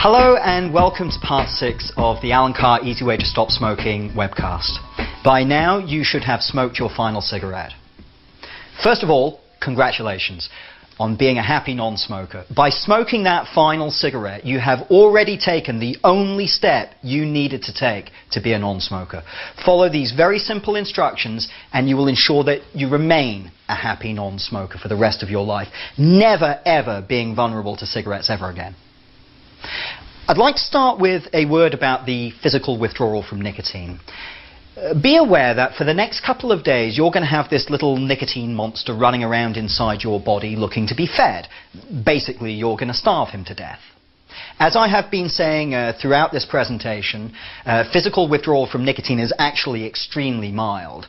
Hello and welcome to part 6 of the Alan Carr Easy Way to Stop Smoking webcast. By now you should have smoked your final cigarette. First of all, congratulations on being a happy non-smoker. By smoking that final cigarette, you have already taken the only step you needed to take to be a non-smoker. Follow these very simple instructions and you will ensure that you remain a happy non-smoker for the rest of your life, never ever being vulnerable to cigarettes ever again. I'd like to start with a word about the physical withdrawal from nicotine. Be aware that for the next couple of days you're going to have this little nicotine monster running around inside your body looking to be fed. Basically, you're going to starve him to death. As I have been saying throughout this presentation, physical withdrawal from nicotine is actually extremely mild.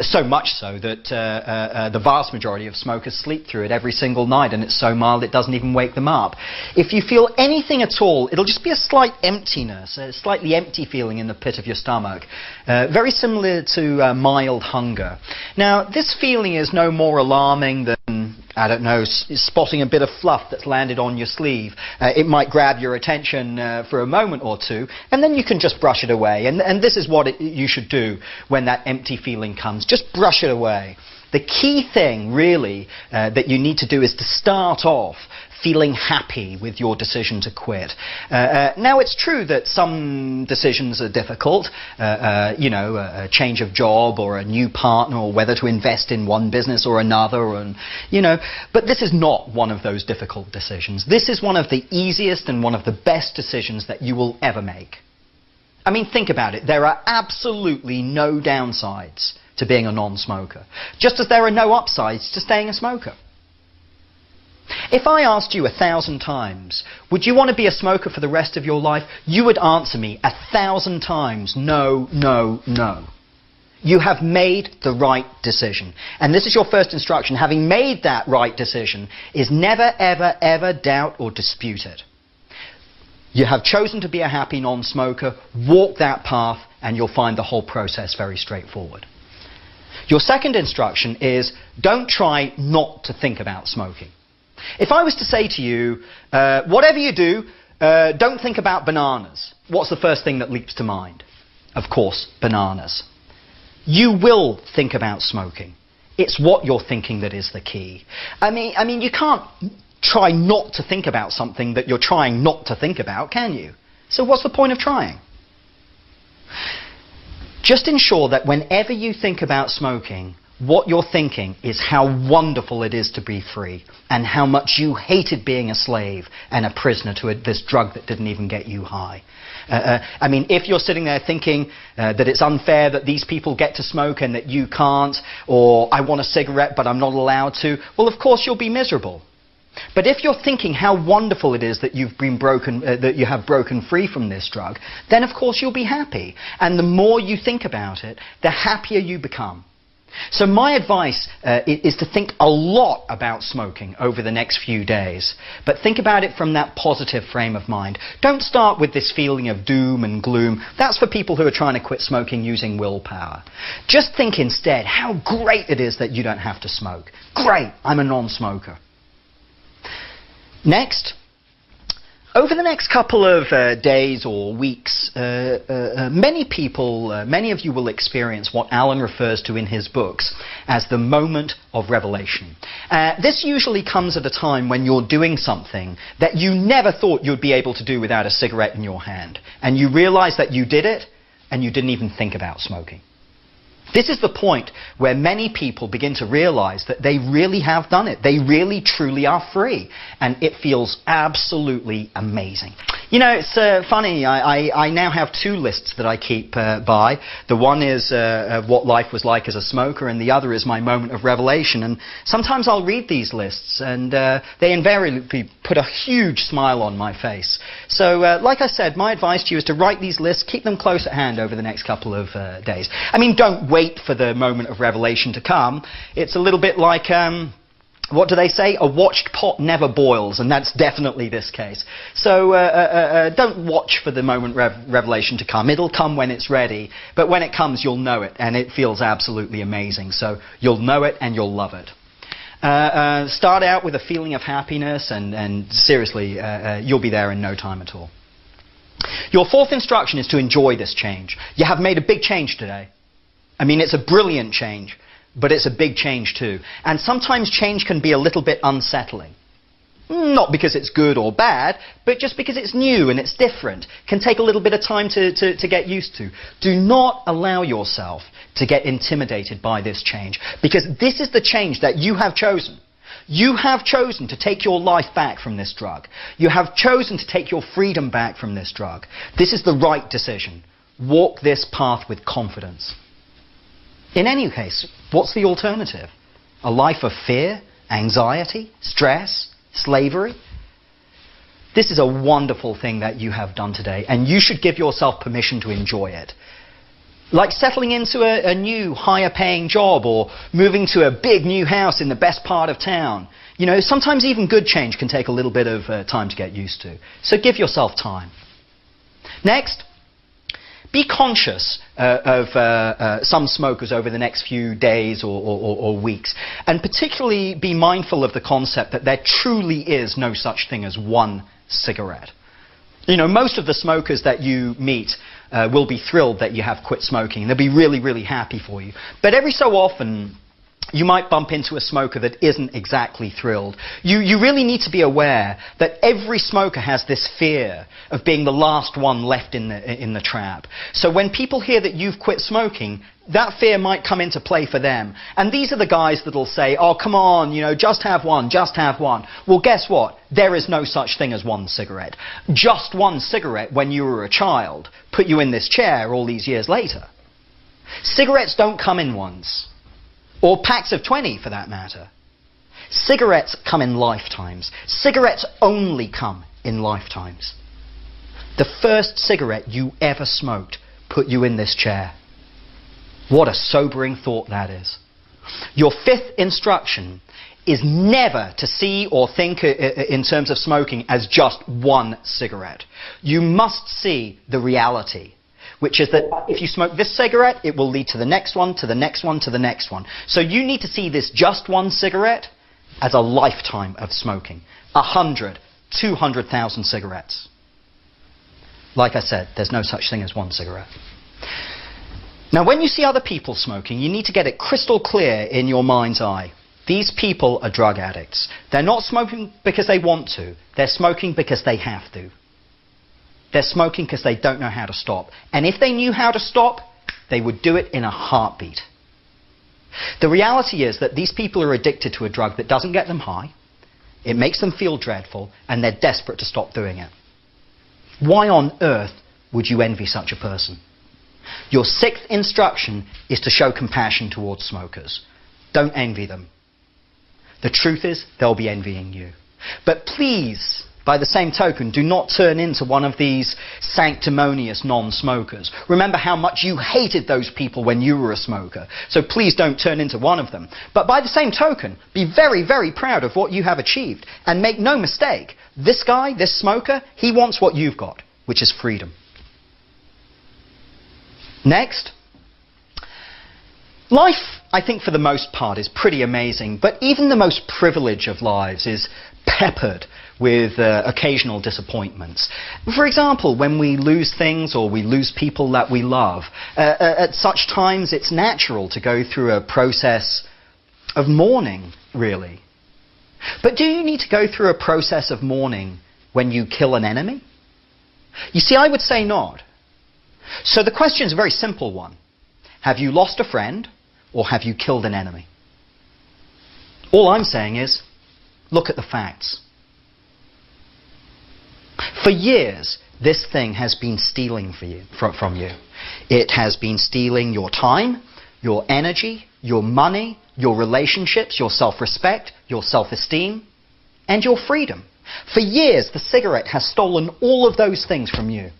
So much so that the vast majority of smokers sleep through it every single night, and it's so mild it doesn't even wake them up. If you feel anything at all, it'll just be a slight emptiness, a slightly empty feeling in the pit of your stomach, very similar to mild hunger. Now, this feeling is no more alarming than, I don't know, spotting a bit of fluff that's landed on your sleeve. It might grab your attention for a moment or two, and then you can just brush it away. And this is what you should do when that empty feeling comes. Just brush it away. The key thing, really, that you need to do is to start off feeling happy with your decision to quit. Now, it's true that some decisions are difficult, a change of job or a new partner or whether to invest in one business or another, and, but this is not one of those difficult decisions. This is one of the easiest and one of the best decisions that you will ever make. I mean, think about it. There are absolutely no downsides to being a non-smoker, just as there are no upsides to staying a smoker. If I asked you 1,000 times, would you want to be a smoker for the rest of your life? You would answer me 1,000 times, no, no, no. You have made the right decision. And this is your first instruction. Having made that right decision is never, ever, ever doubt or dispute it. You have chosen to be a happy non-smoker. Walk that path and you'll find the whole process very straightforward. Your second instruction is don't try not to think about smoking. If I was to say to you, whatever you do, don't think about bananas, what's the first thing that leaps to mind? Of course, bananas. You will think about smoking. It's what you're thinking that is the key. I mean, you can't try not to think about something that you're trying not to think about, can you? So what's the point of trying? Just ensure that whenever you think about smoking, what you're thinking is how wonderful it is to be free and how much you hated being a slave and a prisoner to this drug that didn't even get you high. I mean, if you're sitting there thinking that it's unfair that these people get to smoke and that you can't, or I want a cigarette but I'm not allowed to, well, of course you'll be miserable. But if you're thinking how wonderful it is that that you have broken free from this drug, then of course you'll be happy. And the more you think about it, the happier you become. So my advice is to think a lot about smoking over the next few days, but think about it from that positive frame of mind. Don't start with this feeling of doom and gloom. That's for people who are trying to quit smoking using willpower. Just think instead how great it is that you don't have to smoke. Great, I'm a non-smoker. Next, over the next couple of days or weeks, many of you will experience what Alan refers to in his books as the moment of revelation. This usually comes at a time when you're doing something that you never thought you'd be able to do without a cigarette in your hand. And you realize that you did it, and you didn't even think about smoking. This is the point where many people begin to realize that they really have done it. They really, truly are free. And it feels absolutely amazing. You know, it's funny. I now have 2 lists that I keep by. The one is what life was like as a smoker, and the other is my moment of revelation. And sometimes I'll read these lists, and they invariably put a huge smile on my face. So, like I said, my advice to you is to write these lists, keep them close at hand over the next couple of days. I mean, don't wait for the moment of revelation to come. It's a little bit like, what do they say? A watched pot never boils, and that's definitely this case. So don't watch for the moment revelation to come. It'll come when it's ready, but when it comes, you'll know it, and it feels absolutely amazing. So you'll know it, and you'll love it. Start out with a feeling of happiness, and seriously, you'll be there in no time at all. Your fourth instruction is to enjoy this change. You have made a big change today. I mean, it's a brilliant change, but it's a big change too. And sometimes change can be a little bit unsettling. Not because it's good or bad, but just because it's new and it's different. Can take a little bit of time to get used to. Do not allow yourself to get intimidated by this change, because this is the change that you have chosen. You have chosen to take your life back from this drug. You have chosen to take your freedom back from this drug. This is the right decision. Walk this path with confidence. In any case, what's the alternative? A life of fear, anxiety, stress, slavery? This is a wonderful thing that you have done today, and you should give yourself permission to enjoy it. Like settling into a new, higher-paying job, or moving to a big new house in the best part of town. You know, sometimes even good change can take a little bit of time to get used to. So give yourself time. Next, be conscious of some smokers over the next few days or weeks. And particularly be mindful of the concept that there truly is no such thing as one cigarette. You know, most of the smokers that you meet will be thrilled that you have quit smoking. They'll be really, really happy for you. But every so often, you might bump into a smoker that isn't exactly thrilled. You really need to be aware that every smoker has this fear of being the last one left in the trap. So when people hear that you've quit smoking, that fear might come into play for them. And these are the guys that'll say, oh, come on, you know, just have one, just have one. Well, guess what? There is no such thing as one cigarette. Just one cigarette when you were a child put you in this chair all these years later. Cigarettes don't come in ones. Or packs of 20, for that matter. Cigarettes come in lifetimes. Cigarettes only come in lifetimes. The first cigarette you ever smoked put you in this chair. What a sobering thought that is. Your fifth instruction is never to see or think in terms of smoking as just one cigarette. You must see the reality, which is that if you smoke this cigarette, it will lead to the next one, to the next one, to the next one. So you need to see this just one cigarette as a lifetime of smoking. 100, 200,000 cigarettes. Like I said, there's no such thing as one cigarette. Now, when you see other people smoking, you need to get it crystal clear in your mind's eye. These people are drug addicts. They're not smoking because they want to. They're smoking because they have to. They're smoking because they don't know how to stop. And if they knew how to stop, they would do it in a heartbeat. The reality is that these people are addicted to a drug that doesn't get them high, it makes them feel dreadful, and they're desperate to stop doing it. Why on earth would you envy such a person? Your sixth instruction is to show compassion towards smokers. Don't envy them. The truth is, they'll be envying you. But please, by the same token, do not turn into one of these sanctimonious non-smokers. Remember how much you hated those people when you were a smoker. So please don't turn into one of them. But by the same token, be very, very proud of what you have achieved. And make no mistake, this guy, this smoker, he wants what you've got, which is freedom. Next. Life, I think for the most part, is pretty amazing. But even the most privileged of lives is peppered with occasional disappointments. For example, when we lose things or we lose people that we love, at such times it's natural to go through a process of mourning, really. But do you need to go through a process of mourning when you kill an enemy? You see, I would say not. So the question is a very simple one. Have you lost a friend or have you killed an enemy? All I'm saying is, look at the facts. For years, this thing has been stealing from you. It has been stealing your time, your energy, your money, your relationships, your self-respect, your self-esteem, and your freedom. For years, the cigarette has stolen all of those things from you.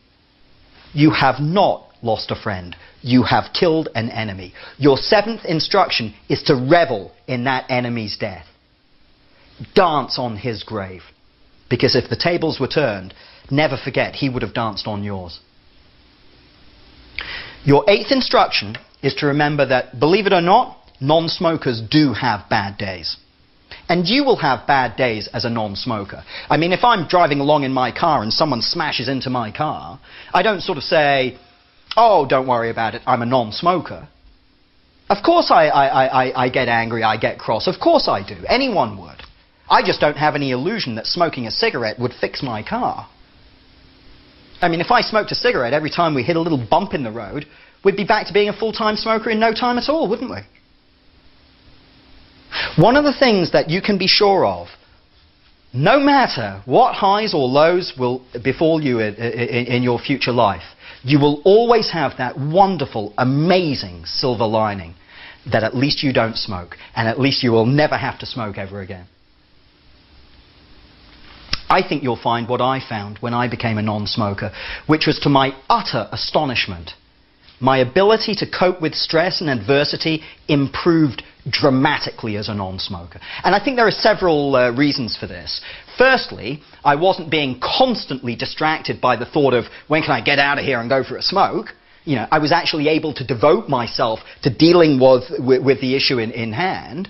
You have not lost a friend. You have killed an enemy. Your seventh instruction is to revel in that enemy's death. Dance on his grave. Because if the tables were turned, never forget, he would have danced on yours. Your eighth instruction is to remember that, believe it or not, non-smokers do have bad days. And you will have bad days as a non-smoker. I mean, if I'm driving along in my car and someone smashes into my car, I don't sort of say, oh, don't worry about it, I'm a non-smoker. Of course I get angry, I get cross. Of course I do. Anyone would. I just don't have any illusion that smoking a cigarette would fix my car. I mean, if I smoked a cigarette every time we hit a little bump in the road, we'd be back to being a full-time smoker in no time at all, wouldn't we? One of the things that you can be sure of, no matter what highs or lows will befall you in your future life, you will always have that wonderful, amazing silver lining that at least you don't smoke, and at least you will never have to smoke ever again. I think you'll find what I found when I became a non-smoker, which was, to my utter astonishment, my ability to cope with stress and adversity improved dramatically as a non-smoker. And I think there are several reasons for this. Firstly, I wasn't being constantly distracted by the thought of, when can I get out of here and go for a smoke? You know, I was actually able to devote myself to dealing with the issue in hand.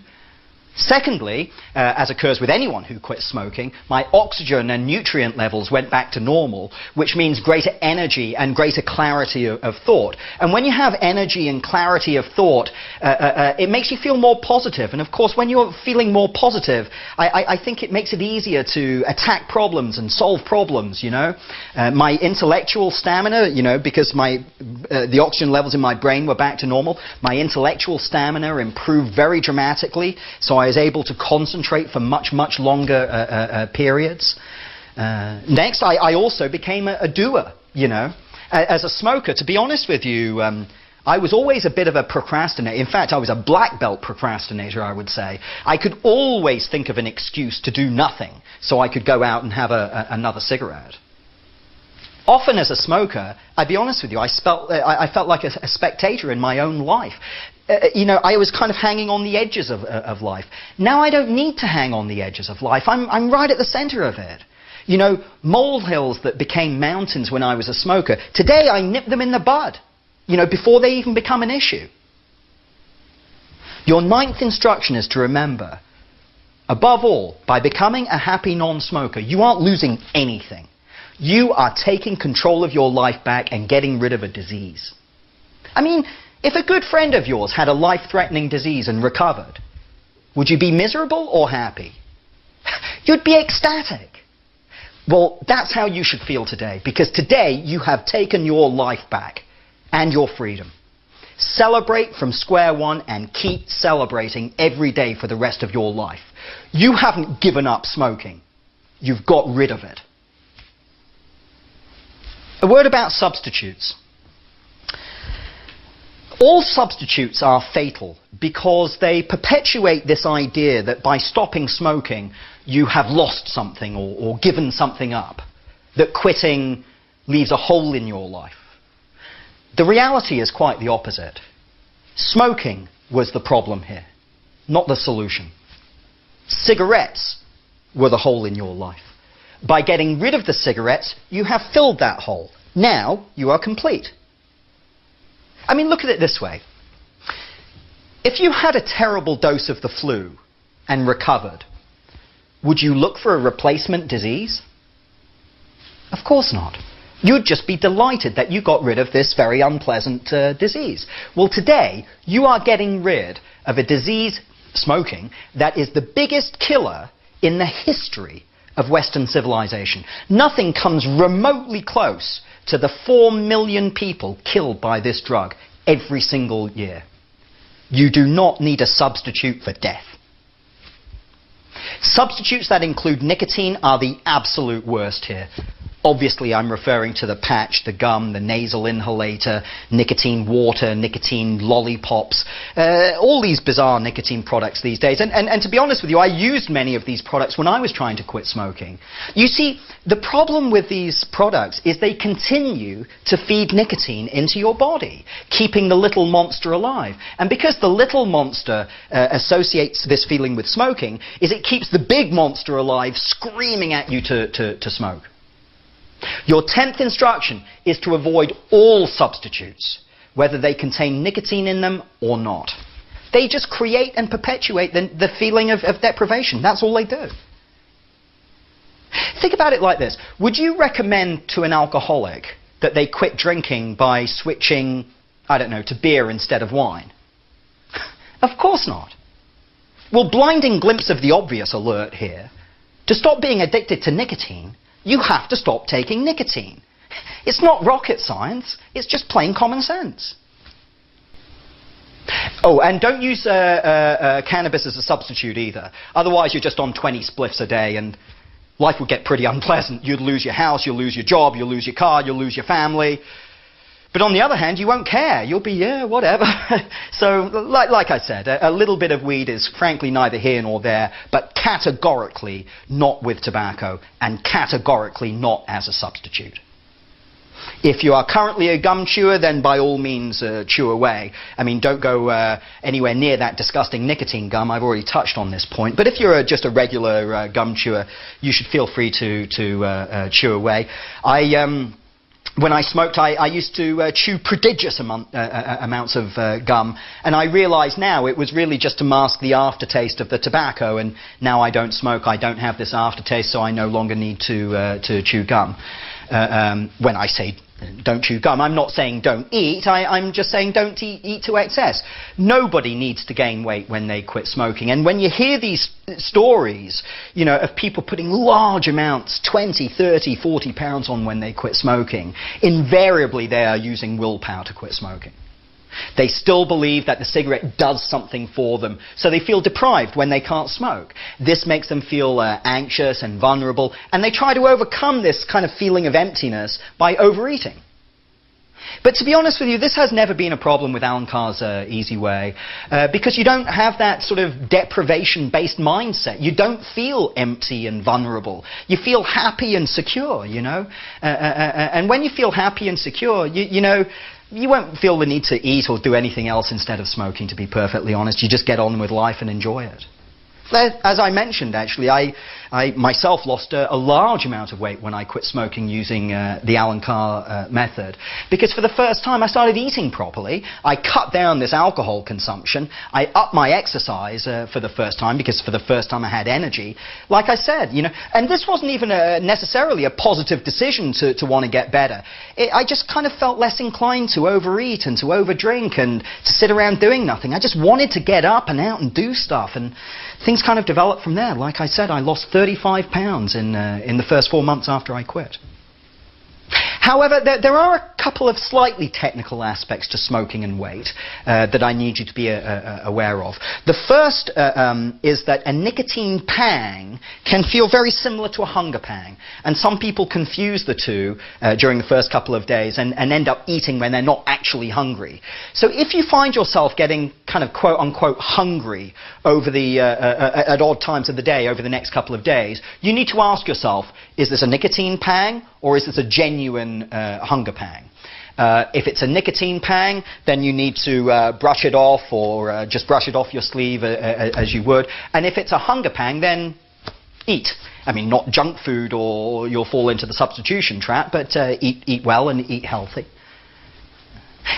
Secondly, as occurs with anyone who quits smoking, my oxygen and nutrient levels went back to normal, which means greater energy and greater clarity of thought. And when you have energy and clarity of thought, it makes you feel more positive. And of course, when you're feeling more positive, I think it makes it easier to attack problems and solve problems, you know. My intellectual stamina, you know, because the oxygen levels in my brain were back to normal, my intellectual stamina improved very dramatically, so I was able to concentrate for much, much longer periods. Next, I also became a doer, you know. As a smoker, to be honest with you, I was always a bit of a procrastinator. In fact, I was a black belt procrastinator, I would say. I could always think of an excuse to do nothing so I could go out and have another cigarette. Often as a smoker, I'd be honest with you, I felt like a spectator in my own life. You know, I was kind of hanging on the edges of life. Now I don't need to hang on the edges of life. I'm right at the center of it. You know, molehills that became mountains when I was a smoker, today I nip them in the bud, you know, before they even become an issue. Your ninth instruction is to remember, above all, by becoming a happy non-smoker, you aren't losing anything. You are taking control of your life back and getting rid of a disease. I mean, if a good friend of yours had a life-threatening disease and recovered, would you be miserable or happy? You'd be ecstatic. Well, that's how you should feel today, because today you have taken your life back and your freedom. Celebrate from square one and keep celebrating every day for the rest of your life. You haven't given up smoking. You've got rid of it. A word about substitutes. All substitutes are fatal because they perpetuate this idea that by stopping smoking you have lost something or given something up, that quitting leaves a hole in your life. The reality is quite the opposite. Smoking was the problem here, not the solution. Cigarettes were the hole in your life. By getting rid of the cigarettes, you have filled that hole. Now you are complete. I mean, look at it this way. If you had a terrible dose of the flu and recovered, would you look for a replacement disease? Of course not. You'd just be delighted that you got rid of this very unpleasant disease. Well, today, you are getting rid of a disease, smoking, that is the biggest killer in the history of Western civilization. Nothing comes remotely close to the 4 million people killed by this drug every single year. You do not need a substitute for death. Substitutes that include nicotine are the absolute worst here. Obviously, I'm referring to the patch, the gum, the nasal inhalator, nicotine water, nicotine lollipops, all these bizarre nicotine products these days. And to be honest with you, I used many of these products when I was trying to quit smoking. You see, the problem with these products is they continue to feed nicotine into your body, keeping the little monster alive. And because the little monster associates this feeling with smoking, is it keeps the big monster alive, screaming at you to smoke. Your 10th instruction is to avoid all substitutes, whether they contain nicotine in them or not. They just create and perpetuate the feeling of deprivation. That's all they do. Think about it like this. Would you recommend to an alcoholic that they quit drinking by switching, I don't know, to beer instead of wine? Of course not. Well, blinding glimpse of the obvious alert here. To stop being addicted to nicotine, you have to stop taking nicotine. It's not rocket science, it's just plain common sense. Oh, and don't use cannabis as a substitute either. Otherwise, you're just on 20 spliffs a day and life would get pretty unpleasant. You'd lose your house, you'll lose your job, you'll lose your car, you'll lose your family. But on the other hand, you won't care. You'll be, yeah, whatever. So, like I said, a little bit of weed is frankly neither here nor there, but categorically not with tobacco, and categorically not as a substitute. If you are currently a gum chewer, then by all means chew away. I mean, don't go anywhere near that disgusting nicotine gum. I've already touched on this point. But if you're just a regular gum chewer, you should feel free to chew away. When I smoked, I used to chew prodigious amounts of gum, and I realize now it was really just to mask the aftertaste of the tobacco, and now I don't smoke, I don't have this aftertaste, so I no longer need to chew gum. When I say don't chew gum, I'm not saying don't eat, I'm just saying don't eat to excess. Nobody needs to gain weight when they quit smoking. And when you hear these stories, you know, of people putting large amounts, 20, 30, 40 pounds on when they quit smoking, invariably they are using willpower to quit smoking. They still believe that the cigarette does something for them, so they feel deprived when they can't smoke. This makes them feel anxious and vulnerable, and they try to overcome this kind of feeling of emptiness by overeating. But to be honest with you, this has never been a problem with Alan Carr's Easy Way, because you don't have that sort of deprivation-based mindset. You don't feel empty and vulnerable. You feel happy and secure, you know. And when you feel happy and secure, you know, you won't feel the need to eat or do anything else instead of smoking, to be perfectly honest. You just get on with life and enjoy it. As I mentioned, actually, I myself lost a large amount of weight when I quit smoking using the Alan Carr method. Because for the first time, I started eating properly. I cut down this alcohol consumption. I upped my exercise for the first time, because for the first time I had energy. Like I said, you know, and this wasn't even necessarily a positive decision to want to get better. I just kind of felt less inclined to overeat and to overdrink and to sit around doing nothing. I just wanted to get up and out and do stuff, and things kind of developed from there. Like I said, I lost 35 pounds in the first 4 months after I quit. However, there are a couple of slightly technical aspects to smoking and weight that I need you to be aware of. The first is that a nicotine pang can feel very similar to a hunger pang. And some people confuse the two during the first couple of days and end up eating when they're not actually hungry. So if you find yourself getting kind of quote-unquote hungry over at odd times of the day over the next couple of days, you need to ask yourself, is this a nicotine pang or is this a genuine hunger pang? If it's a nicotine pang, then you need to brush it off, or just brush it off your sleeve as you would. And if it's a hunger pang, then eat. I mean, not junk food or you'll fall into the substitution trap, but eat well and eat healthy.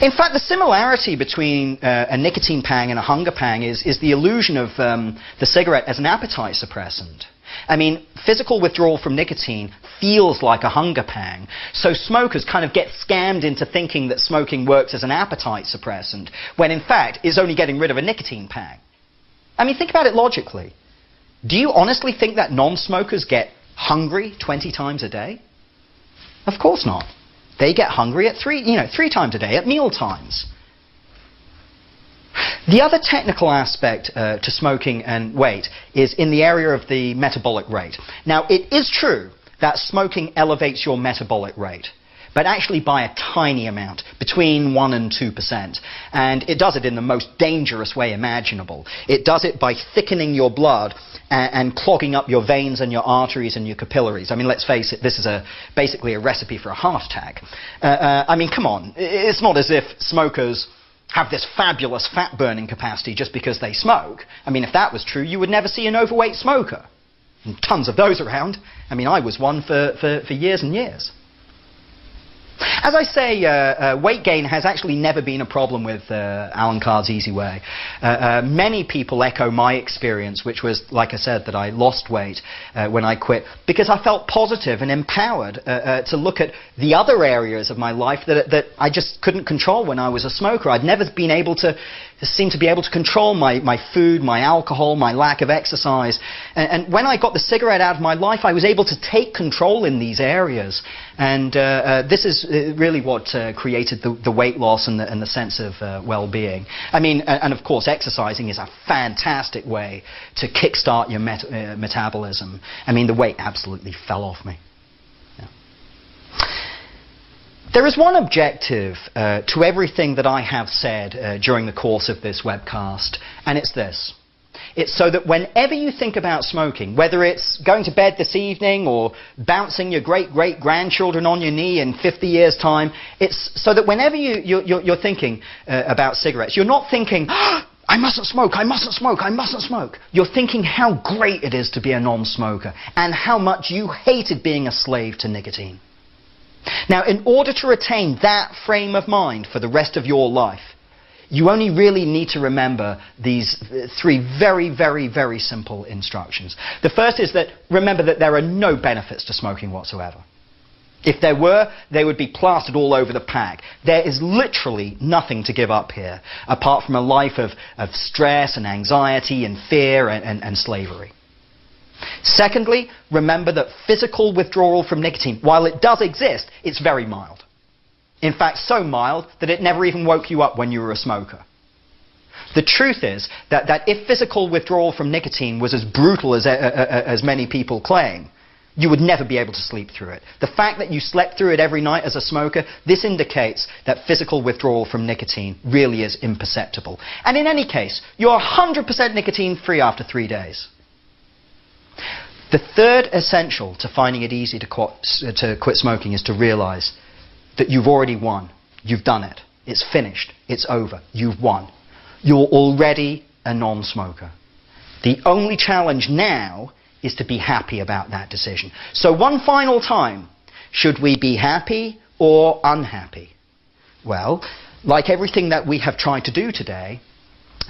In fact, the similarity between a nicotine pang and a hunger pang is the illusion of the cigarette as an appetite suppressant. I mean, physical withdrawal from nicotine feels like a hunger pang, so smokers kind of get scammed into thinking that smoking works as an appetite suppressant, when in fact it's only getting rid of a nicotine pang. I mean, think about it logically. Do you honestly think that non-smokers get hungry 20 times a day? Of course not. They get hungry at 3 times a day, at meal times. The other technical aspect to smoking and weight is in the area of the metabolic rate. Now, it is true that smoking elevates your metabolic rate, but actually by a tiny amount, between 1 and 2%. And it does it in the most dangerous way imaginable. It does it by thickening your blood and clogging up your veins and your arteries and your capillaries. I mean, let's face it, this is basically a recipe for a heart attack. I mean, come on, it's not as if smokers have this fabulous fat-burning capacity just because they smoke. I mean, if that was true, you would never see an overweight smoker. And tons of those around. I mean, I was one for years and years. As I say, weight gain has actually never been a problem with Alan Carr's Easy Way. Many people echo my experience, which was, like I said, that I lost weight when I quit, because I felt positive and empowered to look at the other areas of my life that I just couldn't control when I was a smoker. I'd never been able to seem to be able to control my food, my alcohol, my lack of exercise. And when I got the cigarette out of my life, I was able to take control in these areas. And this is really what created the weight loss and the sense of well-being. I mean, and of course, exercising is a fantastic way to kickstart your metabolism. I mean, the weight absolutely fell off me. There is one objective to everything that I have said during the course of this webcast, and it's this. It's so that whenever you think about smoking, whether it's going to bed this evening or bouncing your great-great-grandchildren on your knee in 50 years' time, it's so that whenever you're thinking about cigarettes, you're not thinking, oh, I mustn't smoke, I mustn't smoke, I mustn't smoke. You're thinking how great it is to be a non-smoker and how much you hated being a slave to nicotine. Now, in order to retain that frame of mind for the rest of your life, you only really need to remember these three very, very, very simple instructions. The first is that remember that there are no benefits to smoking whatsoever. If there were, they would be plastered all over the pack. There is literally nothing to give up here, apart from a life of stress and anxiety and fear and slavery. Secondly, remember that physical withdrawal from nicotine, while it does exist, it's very mild. In fact, so mild that it never even woke you up when you were a smoker. The truth is that if physical withdrawal from nicotine was as brutal as many people claim, you would never be able to sleep through it. The fact that you slept through it every night as a smoker, this indicates that physical withdrawal from nicotine really is imperceptible. And in any case, you're 100% nicotine-free after 3 days. The third essential to finding it easy to quit smoking is to realize that you've already won. You've done it. It's finished. It's over. You've won. You're already a non-smoker. The only challenge now is to be happy about that decision. So one final time, should we be happy or unhappy? Well, like everything that we have tried to do today,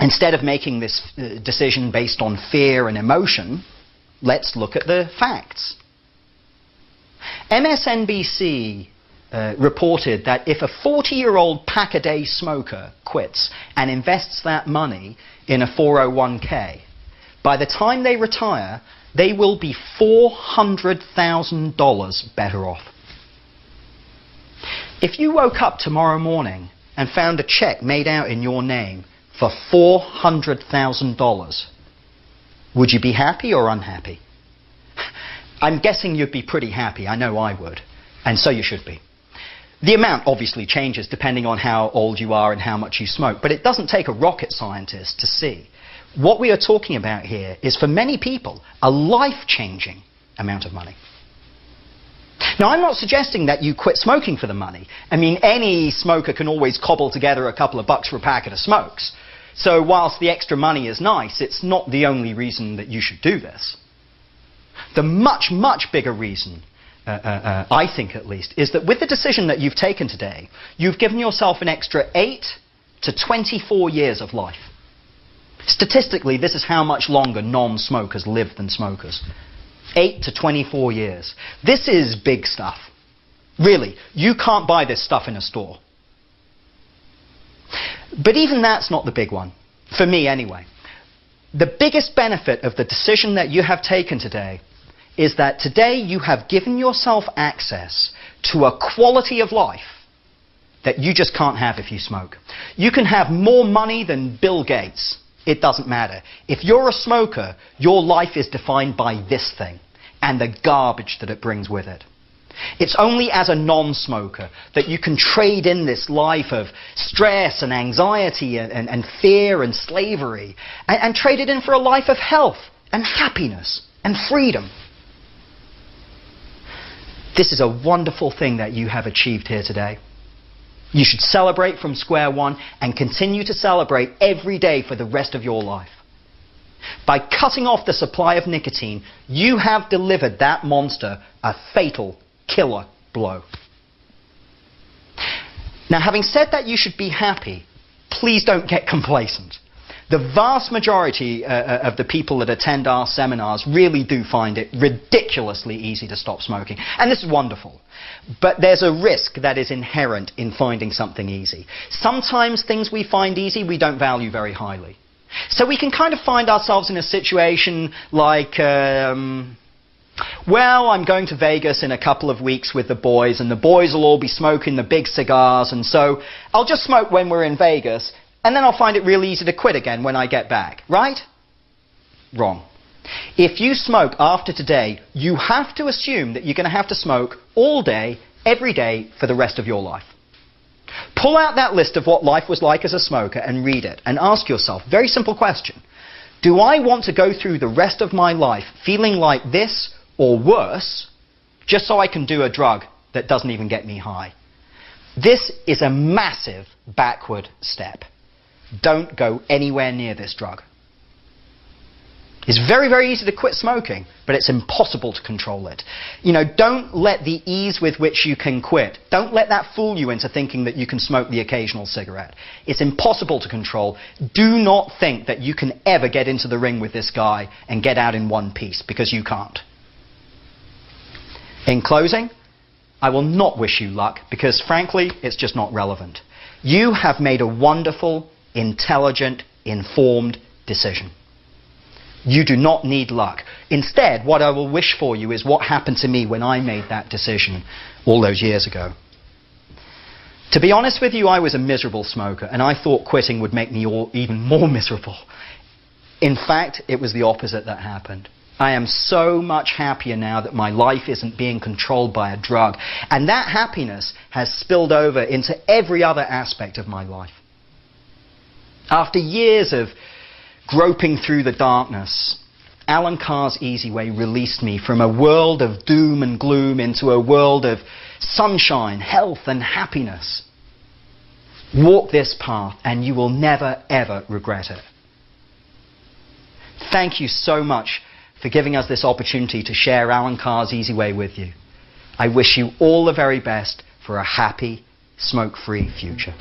instead of making this decision based on fear and emotion, let's look at the facts. MSNBC reported that if a 40-year-old pack-a-day smoker quits and invests that money in a 401k, by the time they retire, they will be $400,000 better off. If you woke up tomorrow morning and found a check made out in your name for $400,000, would you be happy or unhappy? I'm guessing you'd be pretty happy. I know I would. And so you should be. The amount obviously changes depending on how old you are and how much you smoke, but it doesn't take a rocket scientist to see. What we are talking about here is, for many people, a life-changing amount of money. Now, I'm not suggesting that you quit smoking for the money. I mean, any smoker can always cobble together a couple of bucks for a packet of smokes. So whilst the extra money is nice, it's not the only reason that you should do this. The much, much bigger reason, I think at least, is that with the decision that you've taken today, you've given yourself an extra 8 to 24 years of life. Statistically, this is how much longer non-smokers live than smokers. 8 to 24 years. This is big stuff. Really, you can't buy this stuff in a store. But even that's not the big one. For me, anyway. The biggest benefit of the decision that you have taken today is that today you have given yourself access to a quality of life that you just can't have if you smoke. You can have more money than Bill Gates. It doesn't matter. If you're a smoker, your life is defined by this thing and the garbage that it brings with it. It's only as a non-smoker that you can trade in this life of stress and anxiety and fear and slavery and trade it in for a life of health and happiness and freedom. This is a wonderful thing that you have achieved here today. You should celebrate from square one and continue to celebrate every day for the rest of your life. By cutting off the supply of nicotine, you have delivered that monster a fatal killer blow. Now, having said that you should be happy, please don't get complacent. The vast majority of the people that attend our seminars really do find it ridiculously easy to stop smoking. And this is wonderful. But there's a risk that is inherent in finding something easy. Sometimes things we find easy we don't value very highly. So we can kind of find ourselves in a situation like, well, I'm going to Vegas in a couple of weeks with the boys, and the boys will all be smoking the big cigars, and so I'll just smoke when we're in Vegas, and then I'll find it real easy to quit again when I get back. Right? Wrong. If you smoke after today, you have to assume that you're going to have to smoke all day, every day, for the rest of your life. Pull out that list of what life was like as a smoker and read it, and ask yourself, very simple question, do I want to go through the rest of my life feeling like this or worse, just so I can do a drug that doesn't even get me high? This is a massive backward step. Don't go anywhere near this drug. It's very, very easy to quit smoking, but it's impossible to control it. You know, don't let the ease with which you can quit, don't let that fool you into thinking that you can smoke the occasional cigarette. It's impossible to control. Do not think that you can ever get into the ring with this guy and get out in one piece, because you can't. In closing, I will not wish you luck, because frankly, it's just not relevant. You have made a wonderful, intelligent, informed decision. You do not need luck. Instead, what I will wish for you is what happened to me when I made that decision all those years ago. To be honest with you, I was a miserable smoker, and I thought quitting would make me even more miserable. In fact, it was the opposite that happened. I am so much happier now that my life isn't being controlled by a drug, and that happiness has spilled over into every other aspect of my life. After years of groping through the darkness, Alan Carr's Easy Way released me from a world of doom and gloom into a world of sunshine, health and happiness. Walk this path and you will never ever regret it. Thank you so much for giving us this opportunity to share Alan Carr's Easy Way with you. I wish you all the very best for a happy, smoke-free future.